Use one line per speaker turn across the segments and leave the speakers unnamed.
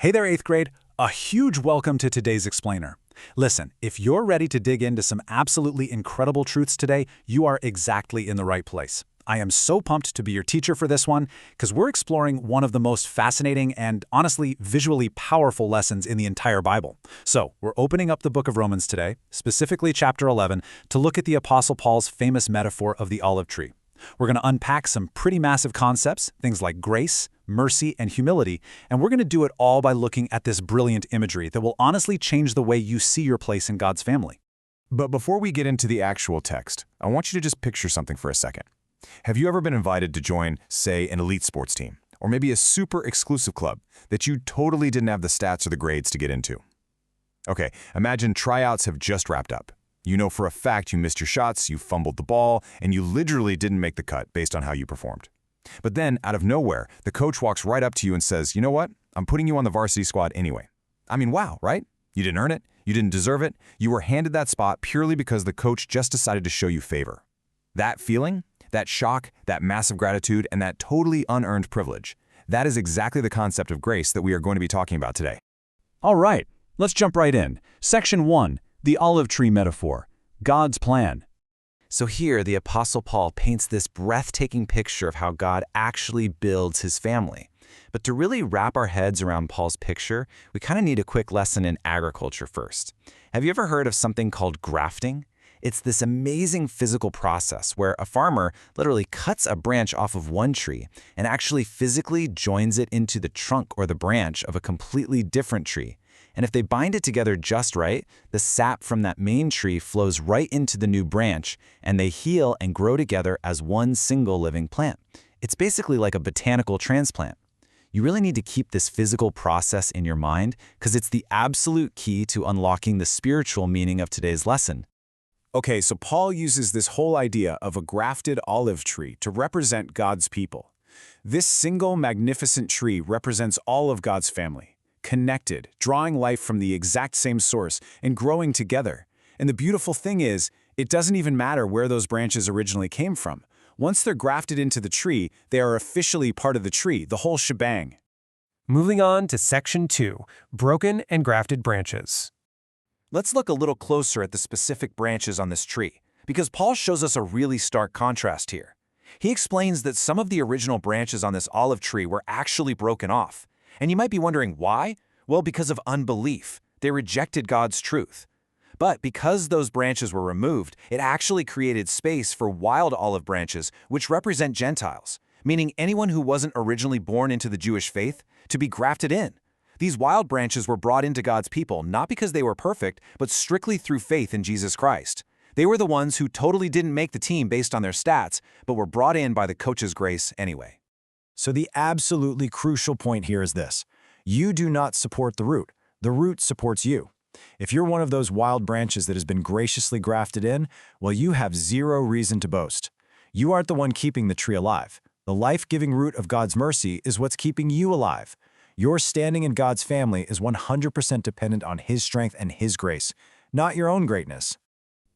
Hey there, 8th grade. A huge welcome to today's explainer. Listen, if you're ready to dig into some absolutely incredible truths today, you are exactly in the right place. I am so pumped to be your teacher for this one because we're exploring one of the most fascinating and, honestly, visually powerful lessons in the entire Bible. So, we're opening up the book of Romans today, specifically chapter 11, to look at the Apostle Paul's famous metaphor of the olive tree. We're going to unpack some pretty massive concepts, things like grace, mercy, and humility, and we're going to do it all by looking at this brilliant imagery that will honestly change the way you see your place in God's family.
But before we get into the actual text, I want you to just picture something for a second. Have you ever been invited to join, say, an elite sports team, or maybe a super exclusive club that you totally didn't have the stats or the grades to get into? Okay, imagine tryouts have just wrapped up. You know for a fact you missed your shots, you fumbled the ball, and you literally didn't make the cut based on how you performed. But then, out of nowhere, the coach walks right up to you and says, "You know what? I'm putting you on the varsity squad anyway." I mean, wow, right? You didn't earn it, you didn't deserve it, you were handed that spot purely because the coach just decided to show you favor. That feeling, that shock, that massive gratitude, and that totally unearned privilege, that is exactly the concept of grace that we are going to be talking about today.
All right, let's jump right in. Section 1, the olive tree metaphor, God's plan.
So here, the Apostle Paul paints this breathtaking picture of how God actually builds his family. But to really wrap our heads around Paul's picture, we kind of need a quick lesson in agriculture first. Have you ever heard of something called grafting? It's this amazing physical process where a farmer literally cuts a branch off of one tree and actually physically joins it into the trunk or the branch of a completely different tree. And if they bind it together just right, the sap from that main tree flows right into the new branch, and they heal and grow together as one single living plant. It's basically like a botanical transplant. You really need to keep this physical process in your mind because it's the absolute key to unlocking the spiritual meaning of today's lesson.
Okay, so Paul uses this whole idea of a grafted olive tree to represent God's people. This single magnificent tree represents all of God's family, connected, drawing life from the exact same source and growing together. And the beautiful thing is, it doesn't even matter where those branches originally came from. Once they're grafted into the tree, they are officially part of the tree, the whole shebang.
Moving on to Section 2, Broken and Grafted Branches.
Let's look a little closer at the specific branches on this tree, because Paul shows us a really stark contrast here. He explains that some of the original branches on this olive tree were actually broken off. And you might be wondering why? Well, because of unbelief. They rejected God's truth. But because those branches were removed, it actually created space for wild olive branches, which represent Gentiles, meaning anyone who wasn't originally born into the Jewish faith, to be grafted in. These wild branches were brought into God's people not because they were perfect, but strictly through faith in Jesus Christ. They were the ones who totally didn't make the team based on their stats, but were brought in by the coach's grace anyway.
So the absolutely crucial point here is this. You do not support the root supports you. If you're one of those wild branches that has been graciously grafted in, well, you have zero reason to boast. You aren't the one keeping the tree alive. The life-giving root of God's mercy is what's keeping you alive. Your standing in God's family is 100% dependent on His strength and His grace, not your own greatness.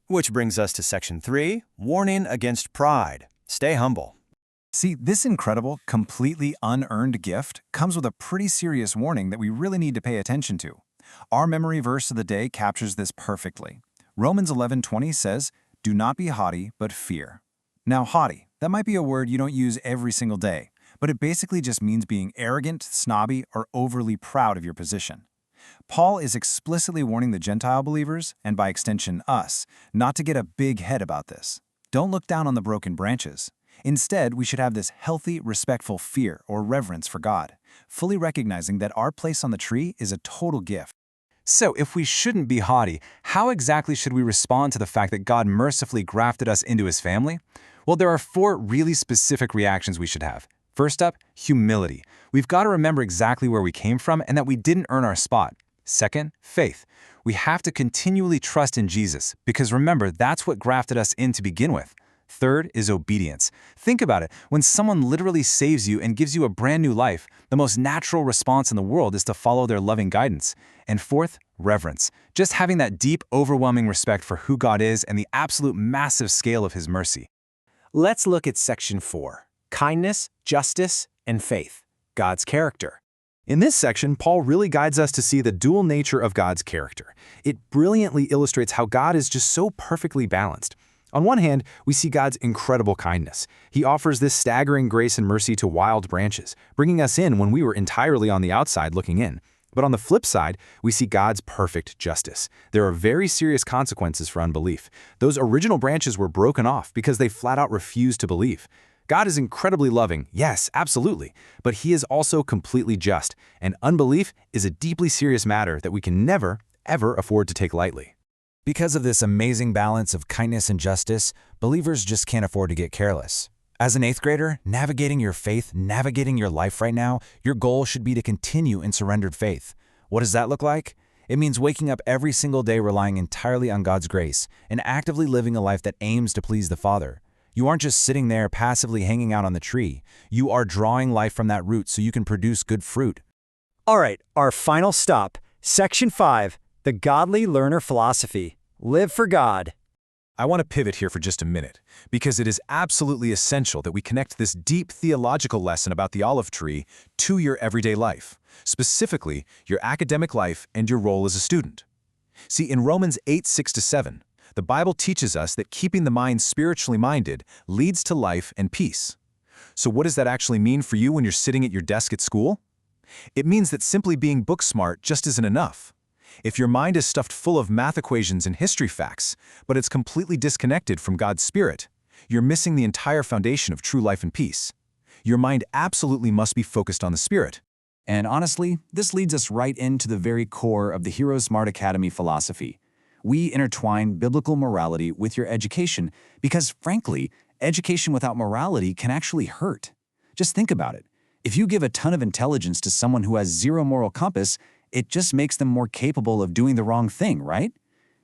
Which brings us to Section 3, Warning Against Pride. Stay humble.
See, this incredible, completely unearned gift comes with a pretty serious warning that we really need to pay attention to. Our memory verse of the day captures this perfectly. Romans 11:20 says, "Do not be haughty, but fear." Now, haughty, that might be a word you don't use every single day, but it basically just means being arrogant, snobby, or overly proud of your position. Paul is explicitly warning the Gentile believers, and by extension us, not to get a big head about this. Don't look down on the broken branches. Instead, we should have this healthy, respectful fear or reverence for God, fully recognizing that our place on the tree is a total gift.
So if we shouldn't be haughty, how exactly should we respond to the fact that God mercifully grafted us into His family? Well, there are 4 really specific reactions we should have. First up, humility. We've got to remember exactly where we came from and that we didn't earn our spot. Second, faith. We have to continually trust in Jesus because remember, that's what grafted us in to begin with. Third is obedience. Think about it. When someone literally saves you and gives you a brand new life, the most natural response in the world is to follow their loving guidance. And fourth, reverence. Just having that deep, overwhelming respect for who God is and the absolute massive scale of His mercy.
Let's look at Section 4, Kindness, Justice, and Faith, God's character.
In this section, Paul really guides us to see the dual nature of God's character. It brilliantly illustrates how God is just so perfectly balanced. On one hand, we see God's incredible kindness. He offers this staggering grace and mercy to wild branches, bringing us in when we were entirely on the outside looking in. But on the flip side, we see God's perfect justice. There are very serious consequences for unbelief. Those original branches were broken off because they flat out refused to believe. God is incredibly loving, yes, absolutely, but He is also completely just, and unbelief is a deeply serious matter that we can never, ever afford to take lightly.
Because of this amazing balance of kindness and justice, believers just can't afford to get careless. As an 8th grader, navigating your faith, navigating your life right now, your goal should be to continue in surrendered faith. What does that look like? It means waking up every single day relying entirely on God's grace and actively living a life that aims to please the Father. You aren't just sitting there passively hanging out on the tree. You are drawing life from that root so you can produce good fruit.
All right, our final stop, Section 5, the Godly Learner Philosophy. Live for God.
I want to pivot here for just a minute, because it is absolutely essential that we connect this deep theological lesson about the olive tree to your everyday life, specifically your academic life and your role as a student. See, in Romans 8:6-7, the Bible teaches us that keeping the mind spiritually minded leads to life and peace. So what does that actually mean for you when you're sitting at your desk at school? It means that simply being book smart just isn't enough. If your mind is stuffed full of math equations and history facts, but it's completely disconnected from God's Spirit, you're missing the entire foundation of true life and peace. Your mind absolutely must be focused on the Spirit.
And honestly, this leads us right into the very core of the HeroesMart Academy philosophy. We intertwine biblical morality with your education because, frankly, education without morality can actually hurt. Just think about it. If you give a ton of intelligence to someone who has zero moral compass, it just makes them more capable of doing the wrong thing, right?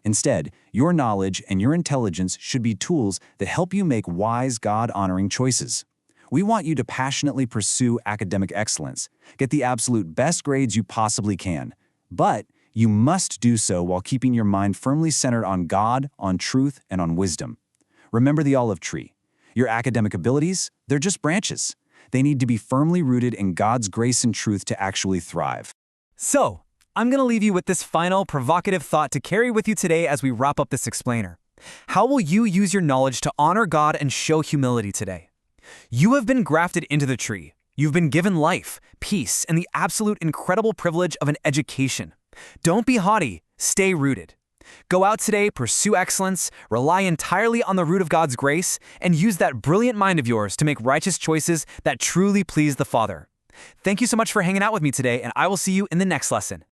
Instead, your knowledge and your intelligence should be tools that help you make wise, God-honoring choices. We want you to passionately pursue academic excellence, get the absolute best grades you possibly can, but you must do so while keeping your mind firmly centered on God, on truth, and on wisdom. Remember the olive tree. Your academic abilities, they're just branches. They need to be firmly rooted in God's grace and truth to actually thrive.
So, I'm going to leave you with this final provocative thought to carry with you today as we wrap up this explainer. How will you use your knowledge to honor God and show humility today? You have been grafted into the tree. You've been given life, peace, and the absolute incredible privilege of an education. Don't be haughty, stay rooted. Go out today, pursue excellence, rely entirely on the root of God's grace, and use that brilliant mind of yours to make righteous choices that truly please the Father. Thank you so much for hanging out with me today, and I will see you in the next lesson.